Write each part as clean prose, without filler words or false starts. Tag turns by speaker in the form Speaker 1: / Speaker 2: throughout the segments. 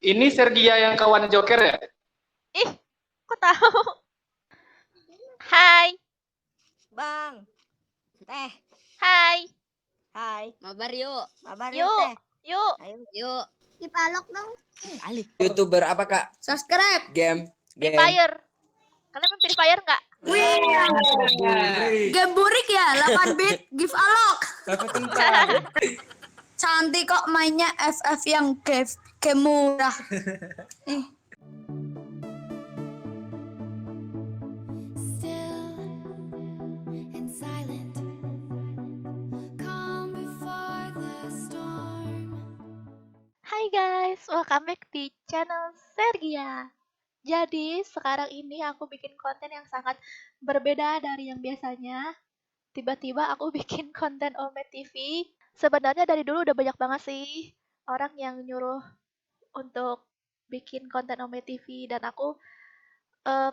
Speaker 1: Ini Sergia yang kawan Joker ya?
Speaker 2: Ih, kok tahu? Hai.
Speaker 3: Bang. Teh.
Speaker 2: Hai.
Speaker 3: Hai.
Speaker 4: Mabar yuk.
Speaker 3: Mabar
Speaker 2: Yuk.
Speaker 3: Teh.
Speaker 2: Yuk.
Speaker 3: Ayo.
Speaker 4: Yuk.
Speaker 3: Dipalok dong.
Speaker 4: Alif.
Speaker 5: YouTuber apa kak?
Speaker 4: Subscribe.
Speaker 5: Game.
Speaker 2: Free Fire. Kalian main Free Fire nggak?
Speaker 4: Game burik ya, 8 bit give alok. Cantik kok mainnya FF yang game murah.
Speaker 6: Still and silent, calm before the storm.
Speaker 2: Hai guys, welcome back di channel Sergia. Jadi sekarang ini aku bikin konten yang sangat berbeda dari yang biasanya. Tiba-tiba aku bikin konten Omet TV. Sebenarnya dari dulu udah banyak banget sih orang yang nyuruh untuk bikin konten Omet TV dan aku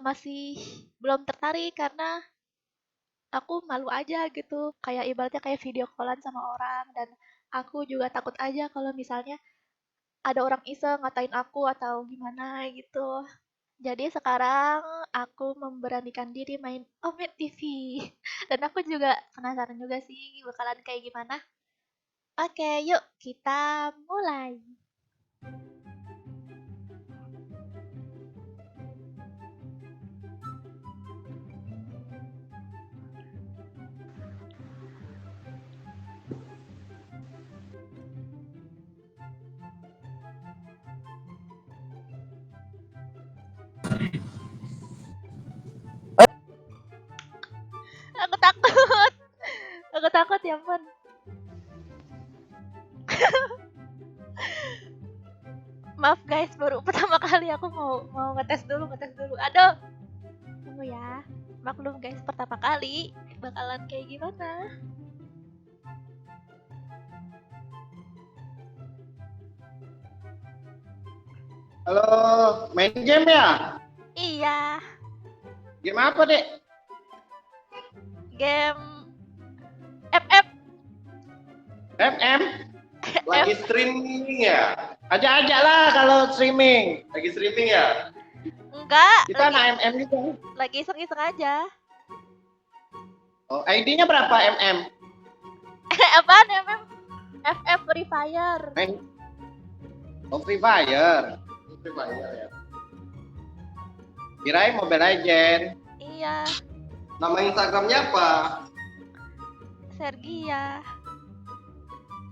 Speaker 2: masih belum tertarik karena aku malu aja gitu. Kayak ibaratnya kayak video callan sama orang dan aku juga takut aja kalau misalnya ada orang iseng ngatain aku atau gimana gitu. Jadi sekarang aku memberanikan diri main Omet TV. Dan aku juga penasaran juga sih bakalan kayak gimana. Oke, yuk kita mulai. Aku takut. Aku takut ya ampun. Maaf guys, baru pertama kali aku mau ngetes dulu. Aduh. Tunggu ya. Maklum guys, pertama kali bakalan kayak gimana.
Speaker 1: Halo, main game ya?
Speaker 2: Iya,
Speaker 1: Game apa, Dek?
Speaker 2: game FF.
Speaker 1: FM? Lagi streaming ya? Ajak-ajak lah kalau streaming. Lagi streaming ya?
Speaker 2: Enggak,
Speaker 1: Kita anak MM juga.
Speaker 2: lagi iseng-iseng aja.
Speaker 1: Oh, ID-nya berapa MM?
Speaker 2: Apaan ya, Mem? FF Free Fire.
Speaker 1: Main. Oh, Free Fire. Free Fire ya. Kirain Mobile Legend.
Speaker 2: Iya,
Speaker 1: Nama Instagramnya apa?
Speaker 2: Sergia.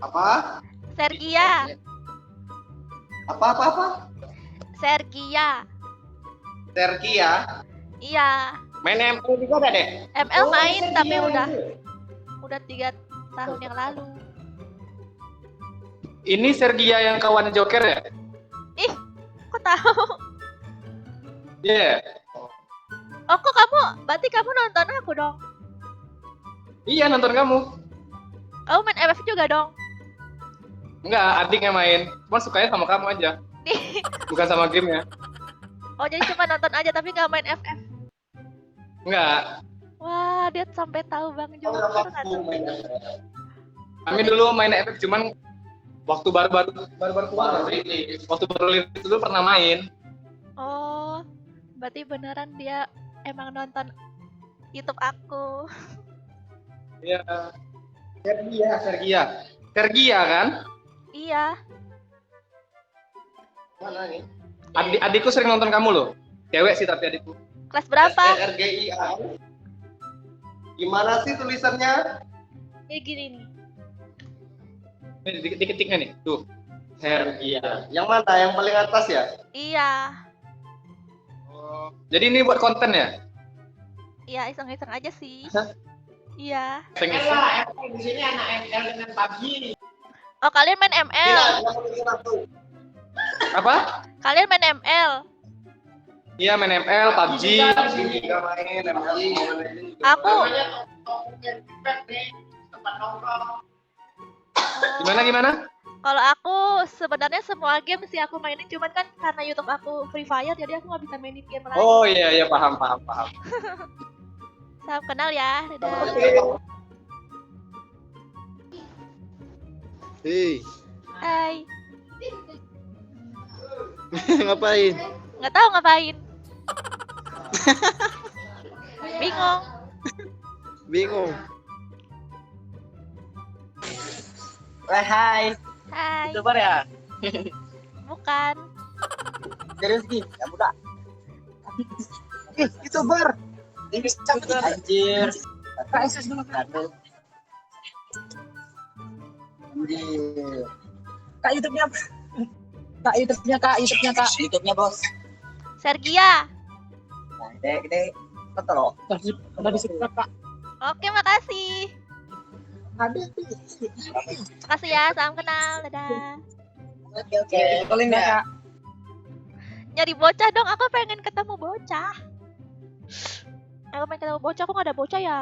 Speaker 1: Apa?
Speaker 2: Sergia.
Speaker 1: Apa?
Speaker 2: Sergia.
Speaker 1: Sergia.
Speaker 2: Iya,
Speaker 1: Main ML juga ada, Dek?
Speaker 2: ML
Speaker 1: Oh,
Speaker 2: main
Speaker 1: Sergia
Speaker 2: tapi
Speaker 1: itu.
Speaker 2: udah 3 tahun yang lalu.
Speaker 1: Ini Sergia yang kawan Joker ya?
Speaker 2: Ih, kok tahu?
Speaker 1: Iya.
Speaker 2: Oh, kok berarti kamu nonton aku dong?
Speaker 1: Iya, nonton kamu.
Speaker 2: Kamu main FF juga dong?
Speaker 1: Enggak, adiknya main. Cuma sukanya sama kamu aja.
Speaker 2: Nih.
Speaker 1: Bukan sama gamenya.
Speaker 2: Oh, jadi cuma nonton aja tapi nggak main FF.
Speaker 1: Enggak.
Speaker 2: Wah, dia sampai tahu Bang Joker nggak tuh?
Speaker 1: Kami dulu main FF cuman waktu baru-baru keluar. Waktu baru rilis dulu pernah main.
Speaker 2: Oh, berarti beneran dia emang nonton YouTube aku.
Speaker 1: Iya. Sergia kan?
Speaker 2: Iya.
Speaker 1: Mana nih? Adikku sering nonton kamu loh. Cewek sih tapi adikku.
Speaker 2: Kelas berapa?
Speaker 1: SRGIA. Gimana sih tulisannya?
Speaker 2: Ini gini nih.
Speaker 1: Ini diketiknya nih. Tuh. Sergia. Yang mana? Yang paling atas ya?
Speaker 2: Iya.
Speaker 1: Oh. Jadi ini buat konten ya?
Speaker 2: Iya, iseng-iseng aja sih.
Speaker 1: Hah?
Speaker 2: Iya.
Speaker 1: Di sini anak ML dengan PUBG.
Speaker 2: Oh, kalian main ML?
Speaker 1: Apa?
Speaker 2: Kalian main ML?
Speaker 1: Iya main ML, PUBG. Juga main ML.
Speaker 2: Aku
Speaker 1: Gimana?
Speaker 2: Kalau aku sebenarnya semua game sih aku mainin, cuman kan karena YouTube aku Free Fire jadi aku nggak bisa mainin game lain.
Speaker 1: Oh iya paham.
Speaker 2: Salam kenal ya. Dadah.
Speaker 5: Hei.
Speaker 2: Hai.
Speaker 5: Ngapain?
Speaker 2: Nggak tahu ngapain. Bingung.
Speaker 5: Bingung. Hai.
Speaker 2: Hai.
Speaker 5: YouTuber ya?
Speaker 2: Bukan.
Speaker 5: Serius Ki, kamu tak? YouTuber. Anjir. Kak Yesus dulu. Aduh. Anjir. Kak YouTube-nya apa? Kak YouTube-nya Kak. YouTube-nya bos.
Speaker 2: Sergia.
Speaker 5: Nah, gede. Betul loh. Udah di-subscribe Kak.
Speaker 2: Oke, makasih.
Speaker 5: Ada.
Speaker 2: Makasih ya, salam kenal. Dadah.
Speaker 5: Oke. Calling ya Kak.
Speaker 2: Nyari bocah dong, aku pengen ketemu bocah. Aku pengen ketemu bocah, kok nggak ada bocah ya?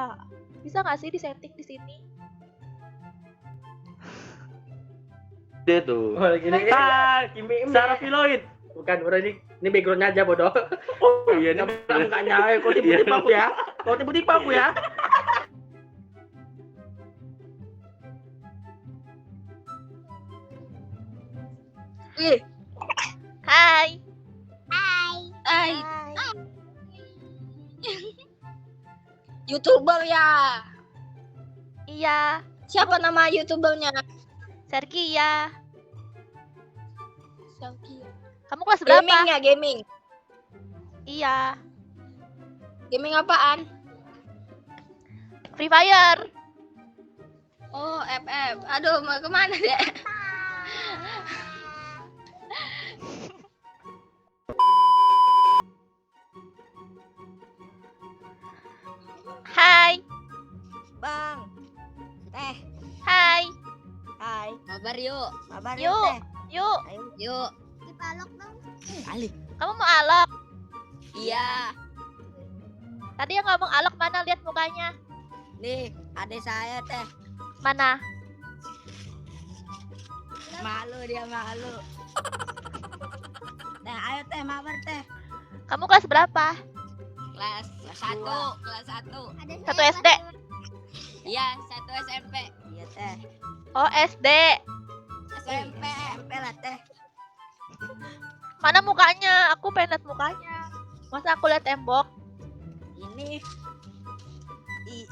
Speaker 2: Bisa nggak sih disetting di sini?
Speaker 7: Dia tuh. Oh, gini. Kimi Sarah Filoid. Bukan, udah ini backgroundnya aja bodoh. Oh iya, ini mukanya. Kau tipu-tipu aku ya. Kau tipu-tipu aku ya.
Speaker 4: Ih,
Speaker 2: Hai.
Speaker 3: Hai.
Speaker 4: hai,
Speaker 2: Hai.
Speaker 3: YouTuber ya.
Speaker 2: Iya,
Speaker 3: Siapa nama YouTubernya?
Speaker 2: Sergia. Kamu kelas berapa?
Speaker 3: Gaming ya, gaming.
Speaker 2: Iya,
Speaker 3: Gaming apaan?
Speaker 2: Free Fire.
Speaker 3: Oh, FF. Aduh, mau kemana deh?
Speaker 2: Hai.
Speaker 3: Bang. Teh.
Speaker 2: Hai.
Speaker 3: Hai. Mabar yuk. Mabar
Speaker 2: Yuk.
Speaker 3: yuk, Teh.
Speaker 2: Yuk,
Speaker 3: Ayo, yuk. Dipalok dong. Kali.
Speaker 2: kamu mau alok?
Speaker 3: Iya.
Speaker 2: Tadi yang ngomong alok mana, lihat mukanya.
Speaker 3: Nih, adik saya, Teh.
Speaker 2: Mana?
Speaker 3: Malu dia, malu. Teh, ayo Teh, mabar Teh.
Speaker 2: Kamu kelas berapa?
Speaker 3: Kelas 1, kelas 1.
Speaker 2: Satu SD.
Speaker 3: Iya, 1 SMP. Iya, Teh.
Speaker 2: Oh, SD.
Speaker 3: SMP. SMP lah, Teh.
Speaker 2: Mana mukanya? Aku pengen lihat mukanya. Masa aku lihat tembok?
Speaker 3: Ini.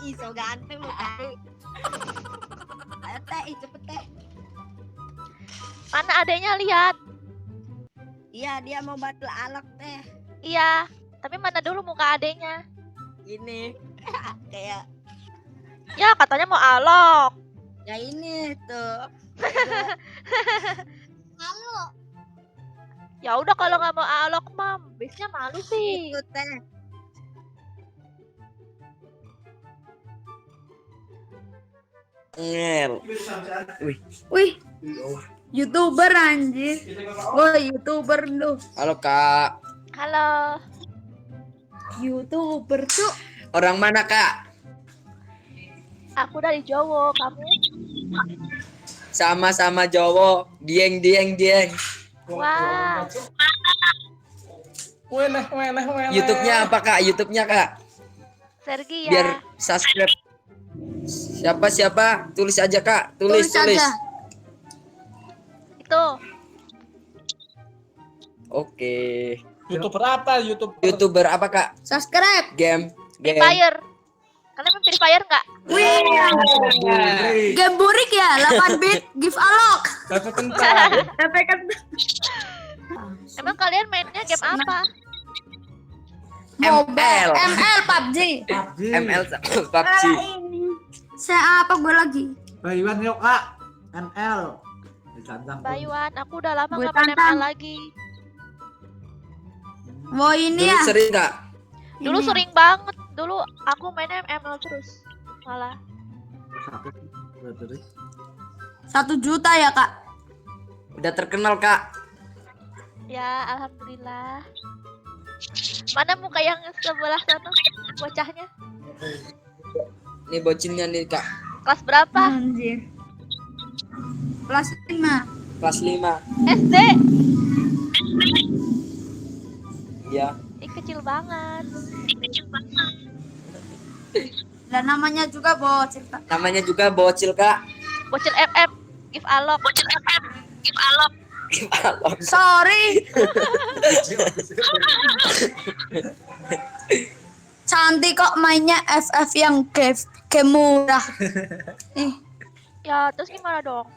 Speaker 3: Ih, so ganteng lu, Teh. Ayo, Teh, cepet, Teh.
Speaker 2: Mana adanya, lihat.
Speaker 3: Iya, dia mau bantu alok, Teh.
Speaker 2: Iya, tapi mana dulu muka adenya?
Speaker 3: Ini. Kayak
Speaker 2: Ya, katanya mau alok.
Speaker 3: ya ini tuh.
Speaker 2: Ya udah kalau nggak mau alok, mam. Biasanya malu sih.
Speaker 3: Itu, Teh.
Speaker 5: Ngel.
Speaker 4: wih, YouTuber anjir. Woi, YouTuber lu.
Speaker 5: Halo Kak.
Speaker 2: Halo.
Speaker 4: YouTuber tuh.
Speaker 5: Orang mana Kak?
Speaker 2: Aku dari Jowo, kamu?
Speaker 5: Sama-sama Jawa. Dieng.
Speaker 2: Wah,
Speaker 5: YouTube-nya apa Kak? YouTube-nya Kak?
Speaker 2: Sergi
Speaker 5: Biar
Speaker 2: ya.
Speaker 5: subscribe. Siapa? Tulis aja Kak. Tulis.
Speaker 4: aja.
Speaker 2: Itu.
Speaker 5: Oke.
Speaker 7: YouTuber apa?
Speaker 5: YouTuber apa Kak?
Speaker 4: Subscribe.
Speaker 5: Game.
Speaker 2: Free Fire. Kalian main Free Fire nggak?
Speaker 4: Wih, game burik ya, 8 bit, give alok. Efek
Speaker 2: Emang kalian mainnya game apa?
Speaker 5: ML.
Speaker 4: ML PUBG.
Speaker 5: ML PUBG.
Speaker 4: Saya apa gue lagi?
Speaker 8: Bayuan yuk Kak. NL. Ditantang.
Speaker 2: Bayuan, aku udah lama
Speaker 4: Gue
Speaker 2: nggak main
Speaker 4: tantang.
Speaker 2: ML lagi.
Speaker 4: Mau ini
Speaker 5: Dulu
Speaker 4: ya?
Speaker 5: sering Kak?
Speaker 2: Dulu
Speaker 4: Ini.
Speaker 2: sering banget. Dulu aku mainnya ML terus. Malah.
Speaker 4: 1 juta ya kak?
Speaker 5: Udah terkenal Kak?
Speaker 2: Ya, alhamdulillah. Mana muka yang sebelah sana bocahnya?
Speaker 5: Ini bocilnya nih Kak.
Speaker 2: Kelas berapa?
Speaker 4: Anjir. Kelas 5.
Speaker 5: Kelas 5.
Speaker 2: SD.
Speaker 5: Iya.
Speaker 2: Ih, kecil banget.
Speaker 4: Dan namanya juga bocil kak.
Speaker 5: Namanya juga bocil Kak.
Speaker 2: Bocil FF. Give alok.
Speaker 5: Give Alok.
Speaker 4: Sorry. Cantik kok mainnya FF yang game murah.
Speaker 2: Ya, terus gimana dong?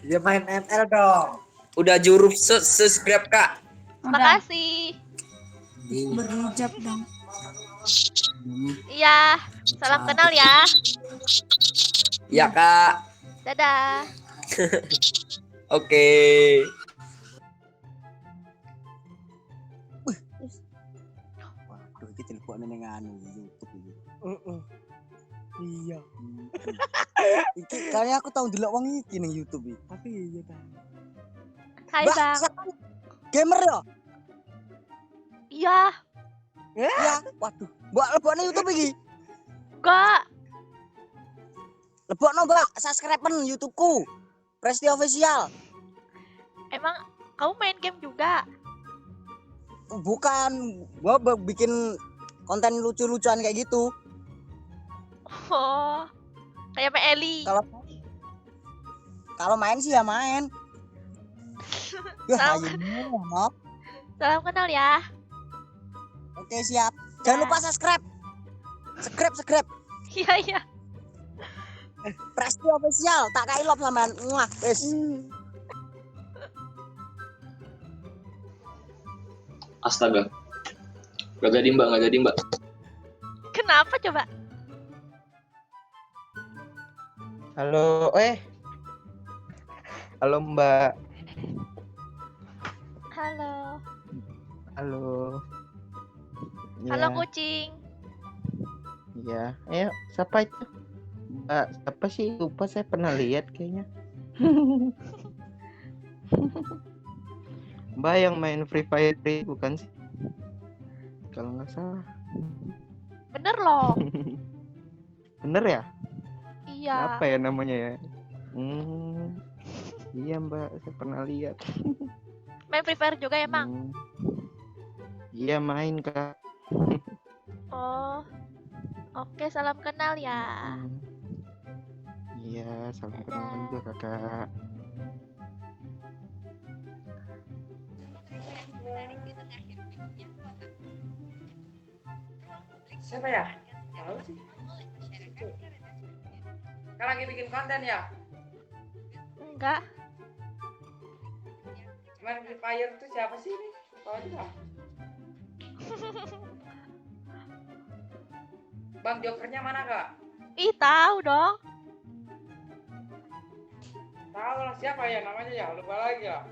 Speaker 8: Ya main ML dong.
Speaker 5: Udah juruf subscribe Kak.
Speaker 2: Makasih.
Speaker 4: Berhijab dong.
Speaker 2: Iya, salam kenal ya.
Speaker 5: Ya Kak.
Speaker 2: Dadah.
Speaker 5: Oke.
Speaker 9: Waduh, iki telepon ning anu YouTube iki.
Speaker 7: Iya.
Speaker 9: Iki kayaknya aku tahu ndelok wong iki ning YouTube iki.
Speaker 7: Tapi iya ta.
Speaker 2: Hai
Speaker 9: Mbak,
Speaker 2: Bang.
Speaker 9: sampean gamer ya?
Speaker 2: Iya,
Speaker 9: Ya, waduh. Mbak lebokno YouTube iki.
Speaker 2: enggak.
Speaker 9: Lebokno Mbak, subscribe-en YouTube-ku. Presti Official.
Speaker 2: Emang kamu main game juga?
Speaker 9: Bukan, gua bikin konten lucu-lucuan kayak gitu.
Speaker 2: Oh, kayak Mbak Eli.
Speaker 9: Kalau main sih ya main. Ya,
Speaker 2: Tahu.
Speaker 9: ayo, no.
Speaker 2: Salam kenal ya.
Speaker 9: Oke, siap. Jangan lupa subscribe. Subscribe.
Speaker 2: Iya, iya.
Speaker 9: Presti Official, tak kai love sampean. Muah, wis.
Speaker 1: Astaga. Gak jadi mbak.
Speaker 2: Kenapa coba?
Speaker 10: Halo, halo Mbak.
Speaker 2: Halo.
Speaker 10: Halo.
Speaker 2: Halo kucing.
Speaker 10: Ya, ayo, siapa itu? Mbak, siapa sih? Lupa, saya pernah lihat kayaknya. Mbak yang main Free Fire bukan sih? Kalau nggak salah.
Speaker 2: Bener loh.
Speaker 10: Bener ya?
Speaker 2: Iya.
Speaker 10: Apa ya namanya ya? Iya Mbak, saya pernah lihat.
Speaker 2: Main Free Fire juga emang?
Speaker 10: Iya main Kak.
Speaker 2: Oh. Oke, salam kenal ya.
Speaker 10: Iya, salam kenal juga Kakak.
Speaker 7: Siapa ya? Tahu sih. Kalian lagi bikin konten ya?
Speaker 2: Enggak.
Speaker 7: Main Free Fire tuh siapa sih ini? Tahu aja lah. Bang Jokernya mana Kak?
Speaker 2: Ih, tahu dong.
Speaker 7: Tahu lah siapa ya namanya ya? Lupa lagi ya.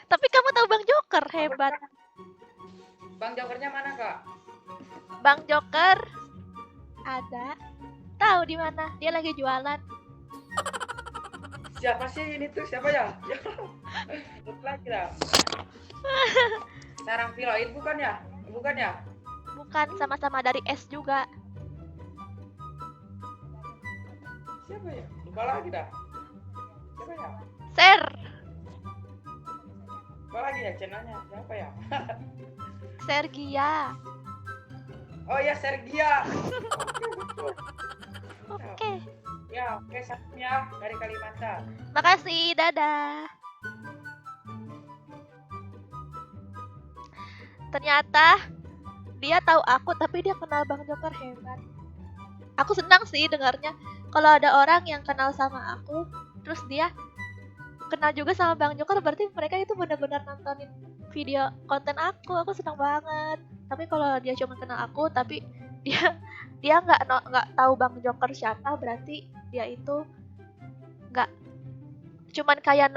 Speaker 2: Tapi kamu tahu Bang Joker, hebat.
Speaker 7: Bang Jokernya mana Kak?
Speaker 2: Bang Joker ada. Tahu di mana? Dia lagi jualan.
Speaker 7: Siapa sih ini tuh? Siapa ya? Lupa lagi lah. Sarang Filoid bukan ya? Bukan ya?
Speaker 2: Bukan, sama-sama dari S juga.
Speaker 7: Siapa ya? Lupa lagi dah. Siapa ya?
Speaker 2: Ser.
Speaker 7: Lupa lagi ya channelnya. Siapa ya?
Speaker 2: Sergia.
Speaker 7: Oh ya Sergia.
Speaker 2: Oke.
Speaker 7: Ya, oke salam ya dari Kalimantan.
Speaker 2: Makasih, dadah. Ternyata dia tahu aku, tapi dia kenal Bang Joker, hebat. Aku senang sih dengarnya. Kalau ada orang yang kenal sama aku, terus dia kenal juga sama Bang Joker, berarti mereka itu benar-benar nontonin video konten aku. Aku senang banget. Tapi kalau dia cuma kenal aku, tapi dia nggak tahu Bang Joker siapa, berarti dia itu nggak cuman kayak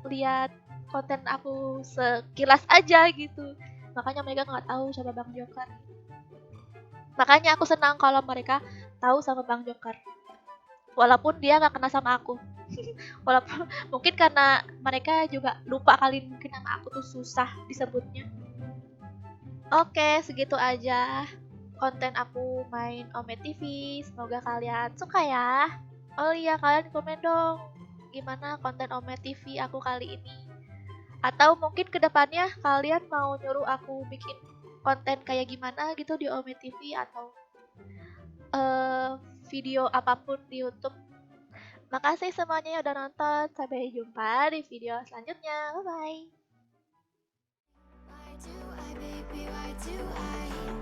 Speaker 2: lihat konten aku sekilas aja gitu. Makanya mereka nggak tahu sama Bang Joker. Makanya aku senang kalau mereka tahu sama Bang Joker. Walaupun dia nggak kenal sama aku. Walaupun mungkin karena mereka juga lupa kali, mungkin nama aku tuh susah disebutnya. Oke, segitu aja konten aku main Ome TV. Semoga kalian suka ya. Oh iya, kalian komen dong gimana konten Ome TV aku kali ini. Atau mungkin kedepannya kalian mau nyuruh aku bikin konten kayak gimana gitu di Ome TV, atau video apapun di YouTube. Makasih semuanya yang udah nonton. Sampai jumpa di video selanjutnya. Bye-bye.
Speaker 6: Why do I, baby, why do I?